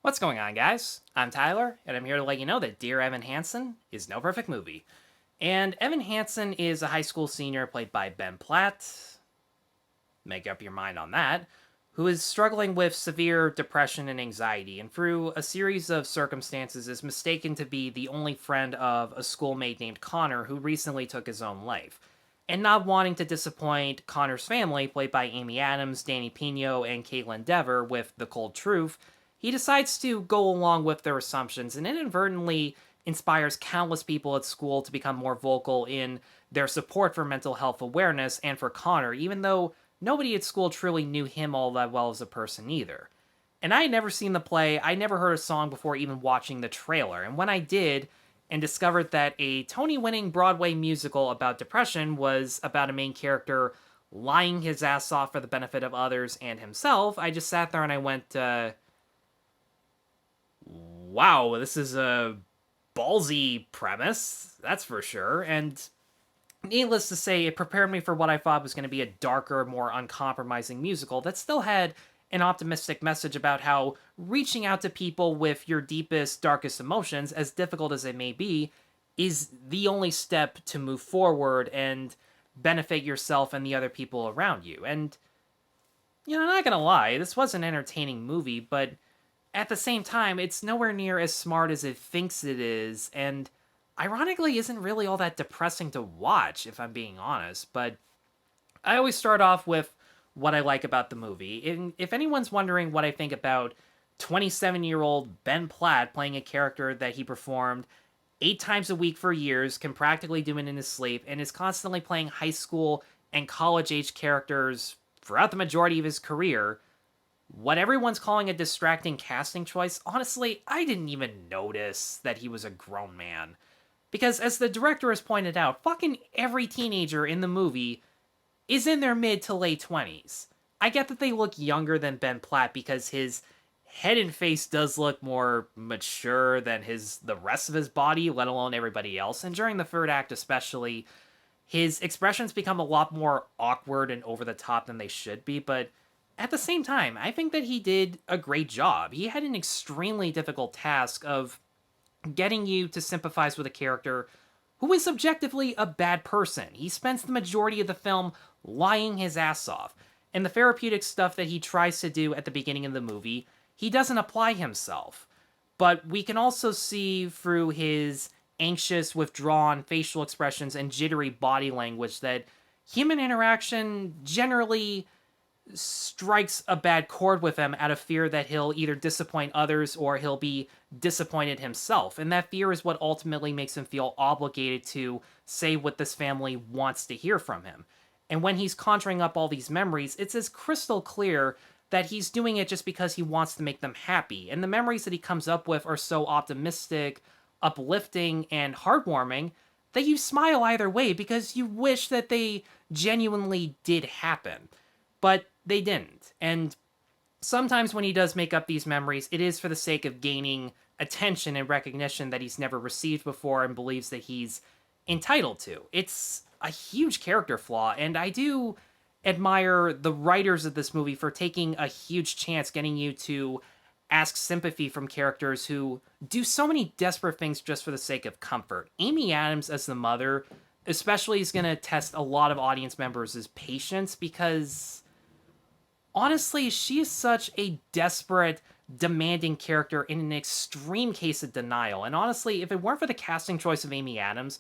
What's going on, guys? I'm Tyler, and I'm here to let you know that Dear Evan Hansen is no perfect movie. And Evan Hansen is a high school senior played by Ben Platt. Make up your mind on that. Who is struggling with severe depression and anxiety, and through a series of circumstances is mistaken to be the only friend of a schoolmate named Connor who recently took his own life. And not wanting to disappoint Connor's family, played by Amy Adams, Danny Pino, and Kaitlyn Dever, with the cold truth, he decides to go along with their assumptions and inadvertently inspires countless people at school to become more vocal in their support for mental health awareness and for Connor, even though nobody at school truly knew him all that well as a person either. And I had never seen the play, I never heard a song before even watching the trailer, and when I did, and discovered that a Tony winning Broadway musical about depression was about a main character lying his ass off for the benefit of others and himself, I just sat there and I went, wow, this is a ballsy premise, that's for sure. And needless to say, it prepared me for what I thought was going to be a darker, more uncompromising musical that still had an optimistic message about how reaching out to people with your deepest, darkest emotions, as difficult as it may be, is the only step to move forward and benefit yourself and the other people around you. And, I'm not gonna lie, this was an entertaining movie, but at the same time, it's nowhere near as smart as it thinks it is, and ironically isn't really all that depressing to watch, if I'm being honest. But I always start off with what I like about the movie. And if anyone's wondering what I think about 27-year-old Ben Platt playing a character that he performed 8 times a week for years, can practically do it in his sleep, and is constantly playing high school and college-age characters throughout the majority of his career, what everyone's calling a distracting casting choice, honestly, I didn't even notice that he was a grown man. Because as the director has pointed out, fucking every teenager in the movie is in their mid to late 20s. I get that they look younger than Ben Platt because his head and face does look more mature than the rest of his body, let alone everybody else. And during the third act especially, his expressions become a lot more awkward and over the top than they should be, but at the same time, I think that he did a great job. He had an extremely difficult task of getting you to sympathize with a character who is objectively a bad person. He spends the majority of the film lying his ass off, and the therapeutic stuff that he tries to do at the beginning of the movie, he doesn't apply himself. But we can also see through his anxious, withdrawn facial expressions and jittery body language that human interaction generally strikes a bad chord with him out of fear that he'll either disappoint others or he'll be disappointed himself. And that fear is what ultimately makes him feel obligated to say what this family wants to hear from him. And when he's conjuring up all these memories, it's as crystal clear that he's doing it just because he wants to make them happy. And the memories that he comes up with are so optimistic, uplifting, and heartwarming that you smile either way because you wish that they genuinely did happen. But they didn't. And sometimes when he does make up these memories, it is for the sake of gaining attention and recognition that he's never received before and believes that he's entitled to. It's a huge character flaw, and I do admire the writers of this movie for taking a huge chance getting you to ask sympathy from characters who do so many desperate things just for the sake of comfort. Amy Adams as the mother especially is going to test a lot of audience members' patience because honestly, she is such a desperate, demanding character in an extreme case of denial. And honestly, if it weren't for the casting choice of Amy Adams,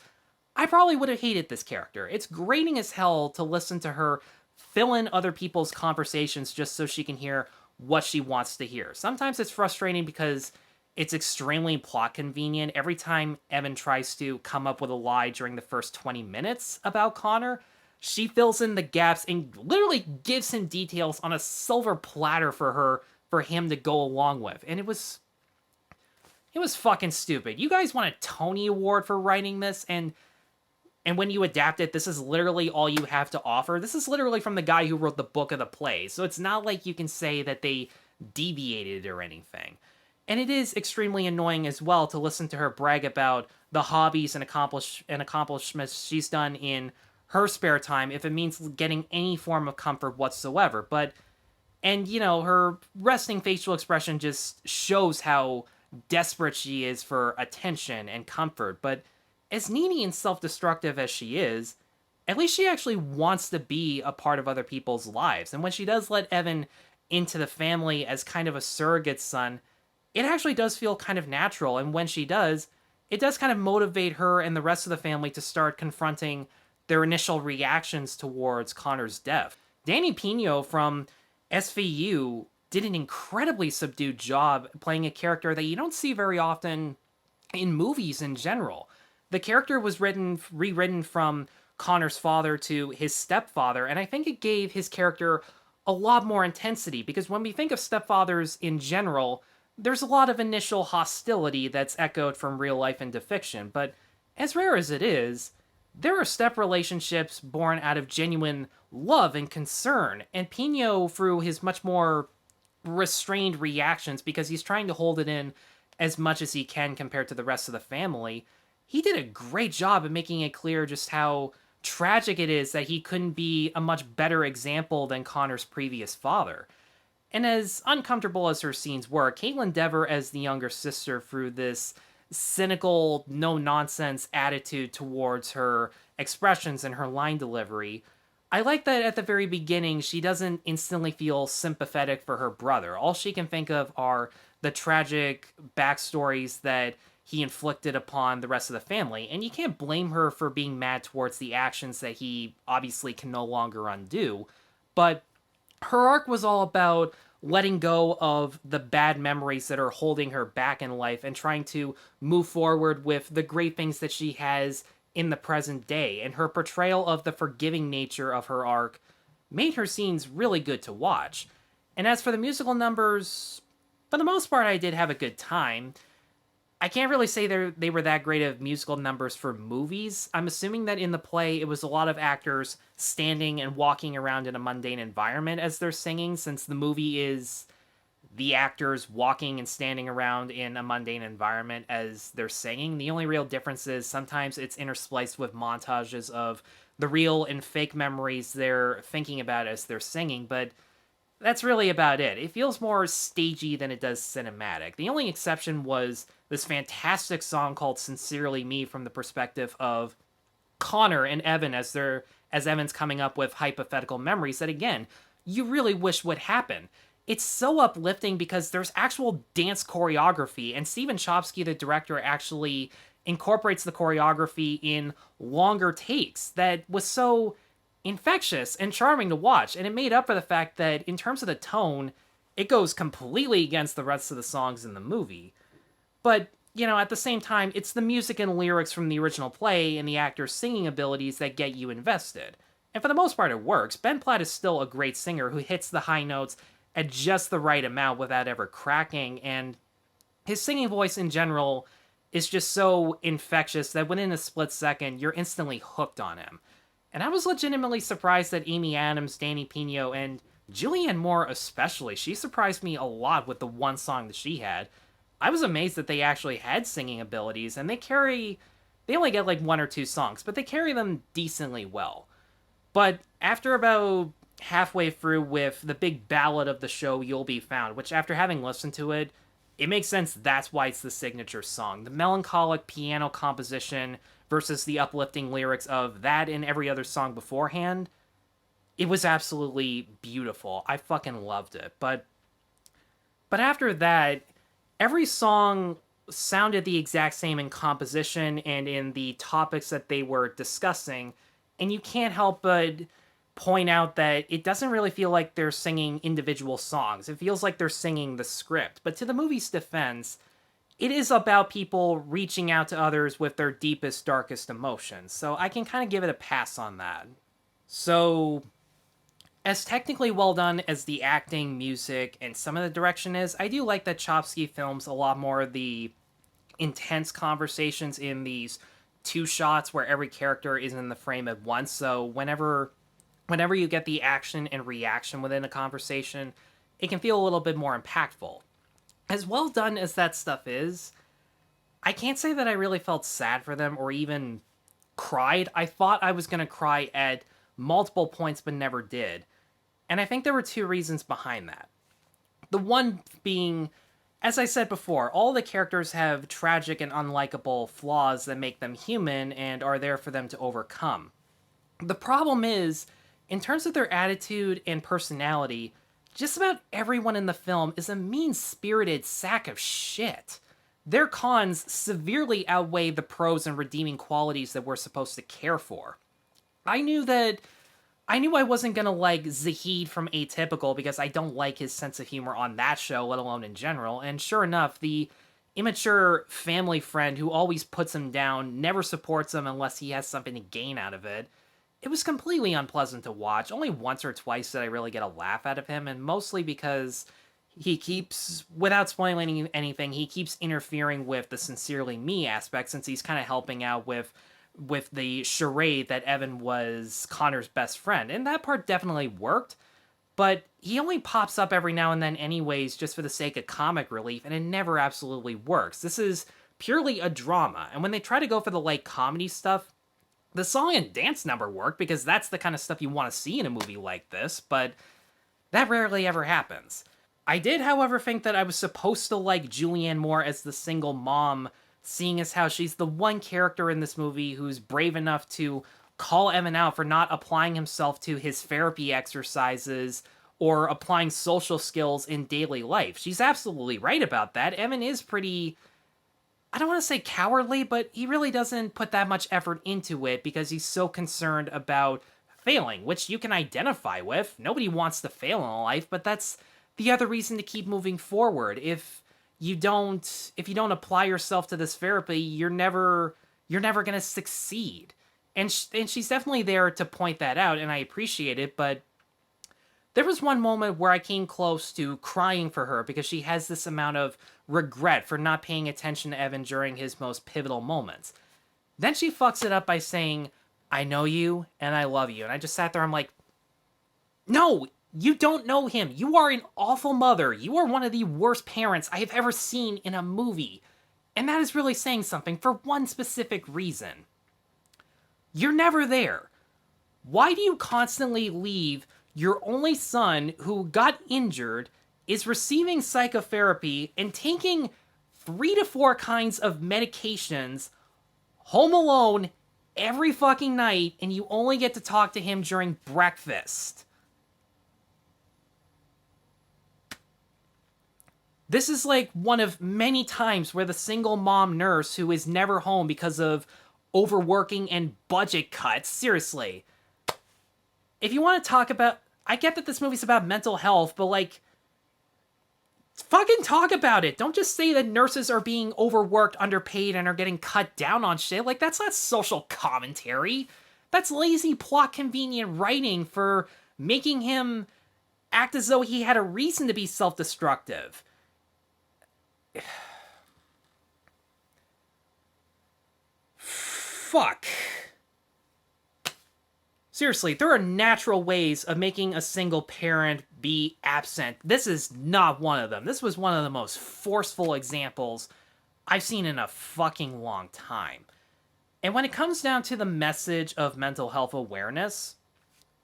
I probably would have hated this character. It's grating as hell to listen to her fill in other people's conversations just so she can hear what she wants to hear. Sometimes it's frustrating because it's extremely plot convenient. Every time Evan tries to come up with a lie during the first 20 minutes about Connor, she fills in the gaps and literally gives him details on a silver platter for him to go along with. And it was fucking stupid. You guys want a Tony Award for writing this, and when you adapt it, this is literally all you have to offer. This is literally from the guy who wrote the book of the play, so it's not like you can say that they deviated or anything. And it is extremely annoying as well to listen to her brag about the hobbies and accomplishments she's done in her spare time if it means getting any form of comfort whatsoever. But And, her resting facial expression just shows how desperate she is for attention and comfort. But as needy and self destructive as she is, at least she actually wants to be a part of other people's lives. And when she does let Evan into the family as kind of a surrogate son, it actually does feel kind of natural. And when she does, it does kind of motivate her and the rest of the family to start confronting their initial reactions towards Connor's death. Danny Pino from SVU did an incredibly subdued job playing a character that you don't see very often in movies in general. The character was rewritten from Connor's father to his stepfather, and I think it gave his character a lot more intensity, because when we think of stepfathers in general, there's a lot of initial hostility that's echoed from real life into fiction, but as rare as it is, there are step relationships born out of genuine love and concern, and Pino, through his much more restrained reactions, because he's trying to hold it in as much as he can compared to the rest of the family, he did a great job of making it clear just how tragic it is that he couldn't be a much better example than Connor's previous father. And as uncomfortable as her scenes were, Kaitlyn Dever as the younger sister, through this cynical, no-nonsense attitude towards her expressions and her line delivery, I like that at the very beginning she doesn't instantly feel sympathetic for her brother. All she can think of are the tragic backstories that he inflicted upon the rest of the family, and you can't blame her for being mad towards the actions that he obviously can no longer undo. But her arc was all about letting go of the bad memories that are holding her back in life and trying to move forward with the great things that she has in the present day. And her portrayal of the forgiving nature of her arc made her scenes really good to watch. And as for the musical numbers, for the most part, I did have a good time. I can't really say they were that great of musical numbers for movies. I'm assuming that in the play, it was a lot of actors standing and walking around in a mundane environment as they're singing, since the movie is the actors walking and standing around in a mundane environment as they're singing. The only real difference is sometimes it's interspliced with montages of the real and fake memories they're thinking about as they're singing, but that's really about it. It feels more stagey than it does cinematic. The only exception was this fantastic song called Sincerely Me, from the perspective of Connor and Evan as Evan's coming up with hypothetical memories that, again, you really wish would happen. It's so uplifting because there's actual dance choreography, and Stephen Chbosky, the director, actually incorporates the choreography in longer takes that was so infectious and charming to watch, and it made up for the fact that in terms of the tone, it goes completely against the rest of the songs in the movie. But, at the same time, it's the music and lyrics from the original play and the actors' singing abilities that get you invested. And for the most part, it works. Ben Platt is still a great singer who hits the high notes at just the right amount without ever cracking, and his singing voice in general is just so infectious that within a split second, you're instantly hooked on him. And I was legitimately surprised that Amy Adams, Danny Pino, and Julianne Moore especially, she surprised me a lot with the one song that she had. I was amazed that they actually had singing abilities, and they only get like one or two songs, but they carry them decently well. But after about halfway through with the big ballad of the show, You'll Be Found, which after having listened to it, it makes sense that's why it's the signature song. The melancholic piano composition versus the uplifting lyrics of that and every other song beforehand, it was absolutely beautiful. I fucking loved it. But after that, every song sounded the exact same in composition and in the topics that they were discussing, and you can't help but point out that it doesn't really feel like they're singing individual songs. It feels like they're singing the script. But to the movie's defense, it is about people reaching out to others with their deepest, darkest emotions. So I can kind of give it a pass on that. So, as technically well done as the acting, music, and some of the direction is, I do like that Chbosky films a lot more of the intense conversations in these two shots where every character is in the frame at once. So whenever you get the action and reaction within a conversation, it can feel a little bit more impactful. As well done as that stuff is, I can't say that I really felt sad for them or even cried. I thought I was going to cry at multiple points but never did. And I think there were two reasons behind that. The one being, as I said before, all the characters have tragic and unlikable flaws that make them human and are there for them to overcome. The problem is, in terms of their attitude and personality, just about everyone in the film is a mean-spirited sack of shit. Their cons severely outweigh the pros and redeeming qualities that we're supposed to care for. I knew I wasn't gonna like Zahid from Atypical because I don't like his sense of humor on that show, let alone in general, and sure enough, the immature family friend who always puts him down, never supports him unless he has something to gain out of it. It was completely unpleasant to watch. Only once or twice did I really get a laugh out of him, and mostly because he keeps, without spoiling anything, he keeps interfering with the sincerely me aspect since he's kind of helping out with the charade that Evan was Connor's best friend. And that part definitely worked, but he only pops up every now and then anyways just for the sake of comic relief, and it never absolutely works. This is purely a drama, and when they try to go for the light comedy stuff, the song and dance number work because that's the kind of stuff you want to see in a movie like this, but that rarely ever happens. I did, however, think that I was supposed to like Julianne Moore as the single mom, seeing as how she's the one character in this movie who's brave enough to call Evan out for not applying himself to his therapy exercises or applying social skills in daily life. She's absolutely right about that. Evan is pretty, I don't want to say cowardly, but he really doesn't put that much effort into it because he's so concerned about failing, which you can identify with. Nobody wants to fail in life, but that's the other reason to keep moving forward. If you don't apply yourself to this therapy, you're never going to succeed. And she's definitely there to point that out, and I appreciate it, but there was one moment where I came close to crying for her because she has this amount of regret for not paying attention to Evan during his most pivotal moments. Then she fucks it up by saying, "I know you and I love you." And I just sat there, I'm like, no, you don't know him. You are an awful mother. You are one of the worst parents I have ever seen in a movie. And that is really saying something for one specific reason. You're never there. Why do you constantly leave your only son who got injured, is receiving psychotherapy, and taking 3 to 4 kinds of medications home alone every fucking night, and you only get to talk to him during breakfast? This is like one of many times where the single mom nurse who is never home because of overworking and budget cuts, seriously. If you want to talk about, I get that this movie's about mental health, but like, fucking talk about it. Don't just say that nurses are being overworked, underpaid, and are getting cut down on shit. Like, that's not social commentary. That's lazy plot convenient writing for making him act as though he had a reason to be self-destructive. Fuck. Seriously, there are natural ways of making a single parent be absent. This is not one of them. This was one of the most forceful examples I've seen in a fucking long time. And when it comes down to the message of mental health awareness,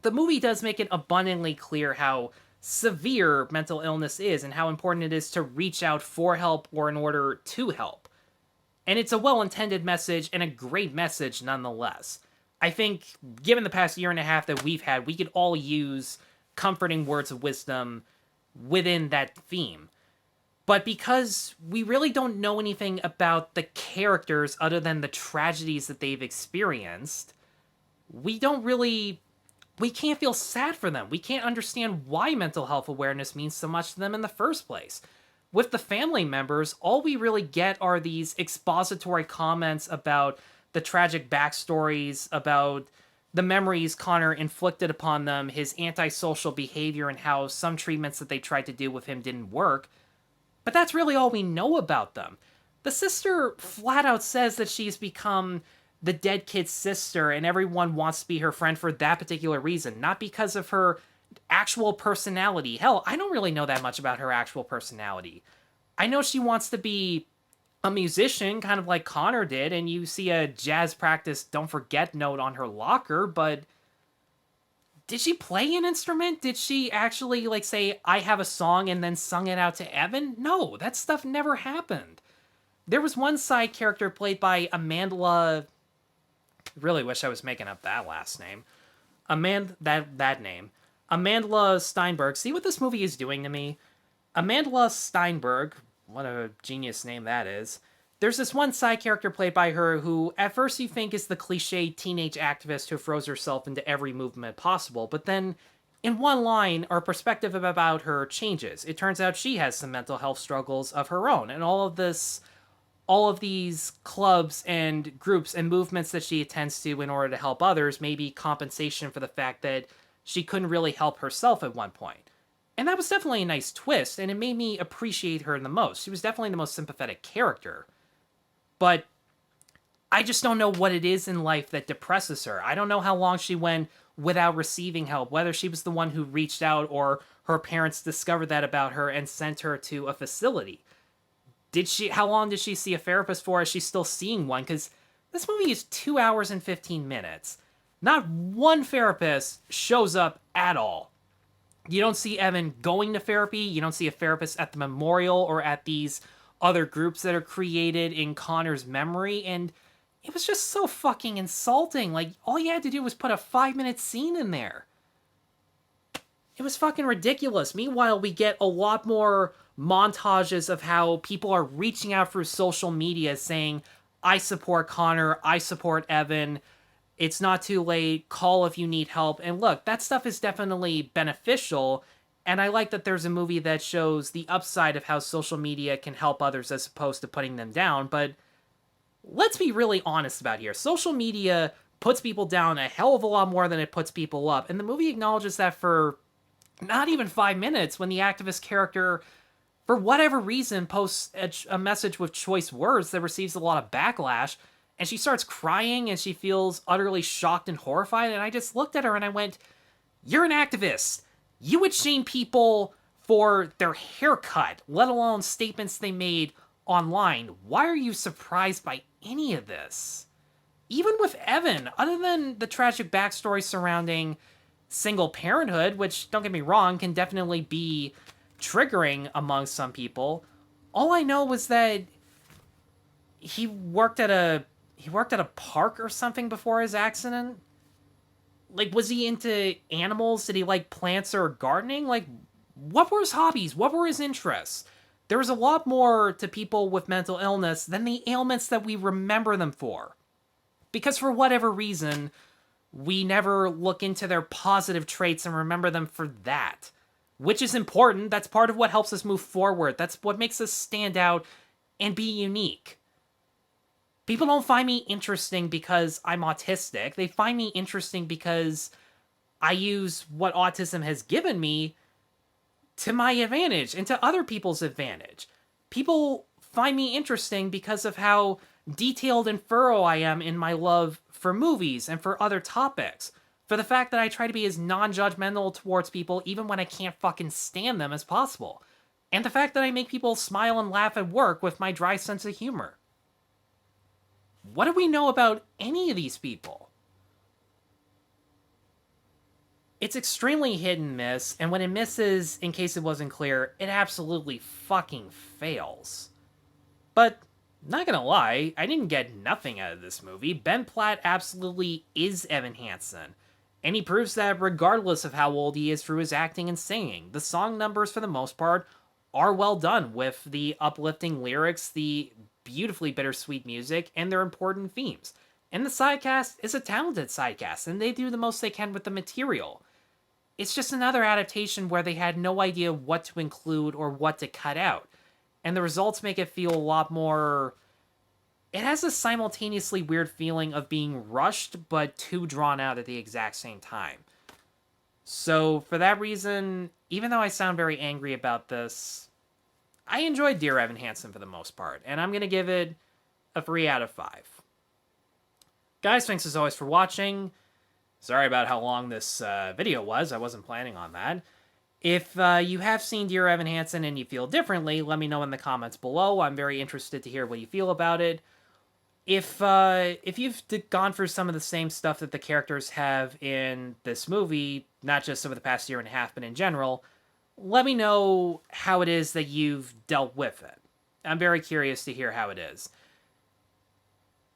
the movie does make it abundantly clear how severe mental illness is and how important it is to reach out for help or in order to help. And it's a well-intended message and a great message nonetheless. I think, given the past year and a half that we've had, we could all use comforting words of wisdom within that theme. But because we really don't know anything about the characters other than the tragedies that they've experienced, we can't feel sad for them. We can't understand why mental health awareness means so much to them in the first place. With the family members, all we really get are these expository comments about the tragic backstories, about the memories Connor inflicted upon them, his antisocial behavior, and how some treatments that they tried to do with him didn't work. But that's really all we know about them. The sister flat out says that she's become the dead kid's sister, and everyone wants to be her friend for that particular reason, not because of her actual personality. Hell, I don't really know that much about her actual personality. I know she wants to be a musician, kind of like Connor did, and you see a jazz practice don't forget note on her locker, but did she play an instrument? Did she actually, like, say, I have a song and then sung it out to Evan? No, that stuff never happened. There was one side character played by Amandla... Really wish I was making up that last name. That name. Amandla Stenberg. See what this movie is doing to me? Amandla Stenberg, what a genius name that is. There's this one side character played by her who, at first you think is the cliched teenage activist who throws herself into every movement possible, but then, in one line, our perspective about her changes. It turns out she has some mental health struggles of her own, and all of these clubs and groups and movements that she attends to in order to help others may be compensation for the fact that she couldn't really help herself at one point. And that was definitely a nice twist, and it made me appreciate her the most. She was definitely the most sympathetic character. But I just don't know what it is in life that depresses her. I don't know how long she went without receiving help, whether she was the one who reached out or her parents discovered that about her and sent her to a facility. How long did she see a therapist for? Is she still seeing one? Because this movie is 2 hours and 15 minutes. Not one therapist shows up at all. You don't see Evan going to therapy. You don't see a therapist at the memorial or at these other groups that are created in Connor's memory. And it was just so fucking insulting. Like, all you had to do was put a 5-minute scene in there. It was fucking ridiculous. Meanwhile, we get a lot more montages of how people are reaching out through social media saying, I support Connor, I support Evan, it's not too late, call if you need help. And look, that stuff is definitely beneficial, and I like that there's a movie that shows the upside of how social media can help others as opposed to putting them down, but let's be really honest about here. Social media puts people down a hell of a lot more than it puts people up, and the movie acknowledges that for not even 5 minutes when the activist character, for whatever reason, posts a message with choice words that receives a lot of backlash, and she starts crying and she feels utterly shocked and horrified, and I just looked at her and I went, you're an activist. You would shame people for their haircut, let alone statements they made online. Why are you surprised by any of this? Even with Evan, other than the tragic backstory surrounding single parenthood, which, don't get me wrong, can definitely be triggering among some people, all I know was that he worked at a park or something before his accident. Like, was he into animals? Did he like plants or gardening? Like, what were his hobbies? What were his interests? There was a lot more to people with mental illness than the ailments that we remember them for. Because for whatever reason, we never look into their positive traits and remember them for that. Which is important. That's part of what helps us move forward. That's what makes us stand out and be unique. People don't find me interesting because I'm autistic. They find me interesting because I use what autism has given me to my advantage and to other people's advantage. People find me interesting because of how detailed and thorough I am in my love for movies and for other topics. For the fact that I try to be as non-judgmental towards people even when I can't fucking stand them as possible. And the fact that I make people smile and laugh at work with my dry sense of humor. What do we know about any of these people? It's extremely hit and miss, and when it misses, in case it wasn't clear, it absolutely fucking fails. But, not gonna lie, I didn't get nothing out of this movie. Ben Platt absolutely is Evan Hansen, and he proves that regardless of how old he is through his acting and singing. The song numbers, for the most part, are well done, with the uplifting lyrics, the beautifully bittersweet music, and their important themes. And the sidecast is a talented sidecast, and they do the most they can with the material. It's just another adaptation where they had no idea what to include or what to cut out. And the results make it feel a lot more... It has a simultaneously weird feeling of being rushed, but too drawn out at the exact same time. So, for that reason, even though I sound very angry about this, I enjoyed Dear Evan Hansen for the most part, and I'm going to give it a 3 out of 5. Guys, thanks as always for watching. Sorry about how long this video was. I wasn't planning on that. If you have seen Dear Evan Hansen and you feel differently, let me know in the comments below. I'm very interested to hear what you feel about it. if you've gone through some of the same stuff that the characters have in this movie, not just over the past year and a half, but in general, let me know how it is that you've dealt with it. I'm very curious to hear how it is.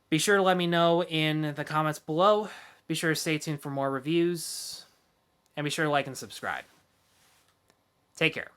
Be sure to let me know in the comments below. Be sure to stay tuned for more reviews. And be sure to like and subscribe. Take care.